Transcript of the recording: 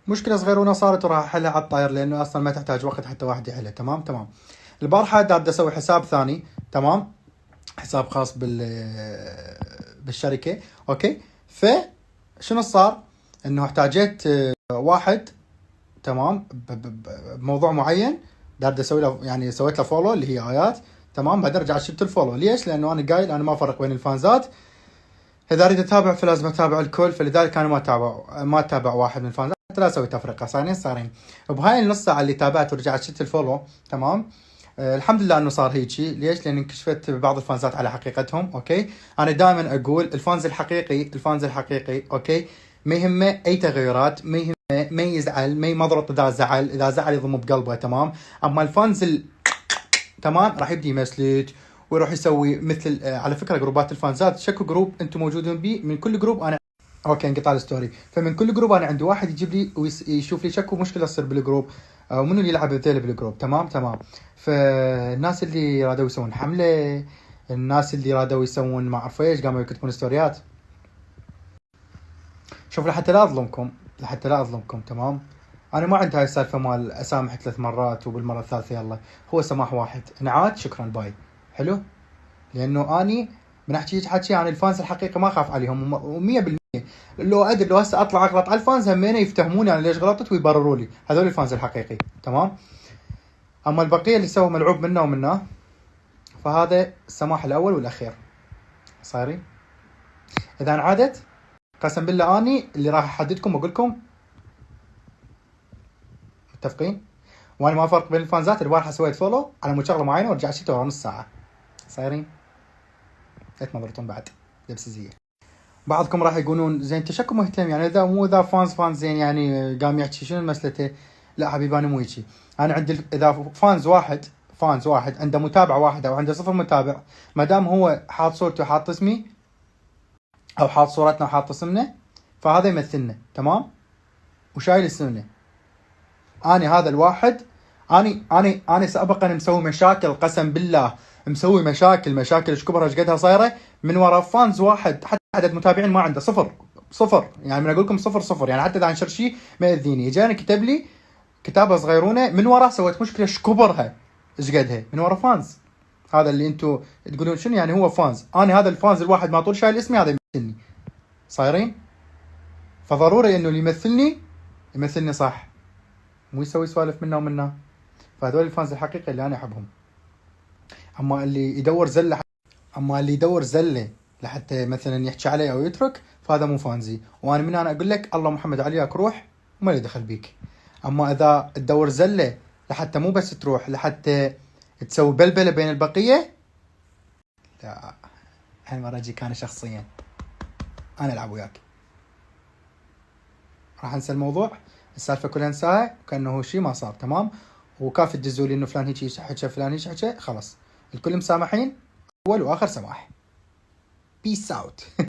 مشكله صغيرونه صارت وراح احلها على الطاير، لانه اصلا ما تحتاج وقت حتى واحد يحلها. تمام. البارحه داد اسوي حساب ثاني، تمام، حساب خاص بالشركه. اوكي، فشنو صار؟ انه احتاجيت واحد، تمام، بموضوع معين، داد اسوي له، يعني سويت له فولو اللي هي ايات، تمام. بعدين رجعت شلت الفولو. ليش؟ لانه انا قايل انا ما افرق بين الفانزات، اذا اريد اتابع فلازم اتابع الكل، فلذلك انا ما اتابع واحد من الفانزات حتى لا اسوي تفرقه. صارين بهاي النص ساعه اللي تابعت ورجعت شلت الفولو، تمام. الحمد لله انه صار هيجي. ليش؟ لان انكشفت بعض الفانزات على حقيقتهم. اوكي، انا دائما اقول الفانز الحقيقي اوكي ما يهمه اي تغيرات، ما يهمه، ما يزعل، ما يمضرط اذا زعل، اذا زعل يضم بقلبه، تمام. اما الفانز تمام راح يبدي يمسلك ويروح يسوي مثل على فكره جروبات الفانزات، شكو جروب انتم موجودين بيه، من كل جروب انا اوكي انقطع الستوري، فمن كل جروب انا عندي واحد يجيب لي ويشوف لي شكو مشكله تصير بالجروب، ومنو اللي يلعب ذيل بالجروب. تمام. فالناس اللي رادوا يسوون حمله، الناس اللي رادوا يسوون ما اعرف ايش، قاموا يكتبون ستوريات. شوف، لحتى لا اظلمكم، تمام. انا ما عندي هاي السالفه مال اسامح 3 مرات وبالمره الثالثه يلا، هو سماح واحد، انعاد شكرا باي، حلو. لانه اني من احكي حكي عن الفانز الحقيقه ما اخاف عليهم، و100% لو ادري لو هسه اطلع اغلط على الفانز همين يفتهموني انا ليش غلطت ويبرروا لي، هذول الفانز الحقيقي، تمام. اما البقيه اللي سووا ملعوب منا ومناه، فهذا السماح الاول والاخير. صايرين اذا انعادت قسم بالله اني اللي راح احددكم واقول لكم متفقين. وانا ما فرق بين الفانزات. البارحه سويت فولو على مود شغله معينه ورجعت شيته ورا نص ساعه. صايرين ثلاث نظرتهم بعد لبسزيه. بعضكم راح يقولون زين انت شكو مهتم، يعني اذا مو ذا فانز زين يعني قام يحكي شنو مسلته. لا حبيبي انا مو هيجي. انا عندي اذا فانز واحد عنده متابع واحد او عنده 0 متابع، ما دام هو حاط صورته وحاط اسمي او حاط صورتنا وحاط اسمنا، فهذا يمثلنا، تمام، وشايل السنه. اني هذا الواحد، اني سابقا مسوي مشاكل، قسم بالله مسوي مشاكل ايش كبر ايش قدها صايره من وراء فانز واحد، حتى عدد متابعين ما عنده، صفر يعني، من اقول لكم صفر يعني، حتى اذا انشر شيء ما يأذيني. اجاني كتب لي كتابه صغيرونه من وراء سويت مشكله ايش كبرها ايش قدها من وراء فانز. هذا اللي انتم تقولون شنو يعني هو فانز، انا هذا الفانز الواحد ما طول شايل اسمي هذا يمثلني. صايرين فضروري انه اللي يمثلني صح، مو يسوي سوالف منا ومنا. فهذول الفانز الحقيقي اللي انا احبهم. اما اللي يدور زله لحتى مثلا يحكي علي او يترك، فهذا مو فانزي. وانا من انا اقول لك الله محمد عليك روح وما لي دخل بيك. اما اذا تدور زله لحتى مو بس تروح، لحتى تسوي بلبله بين البقيه، لا انا ما اجيك انا شخصيا، انا العب وياك. راح انسى الموضوع، السالفه كلها انساها كانه شيء ما صار، تمام. وكافي تدزوا لي انه فلان هيك حكى فلان هيك حكى، خلاص الكل مسامحين، اول واخر سماح. بيس اوت.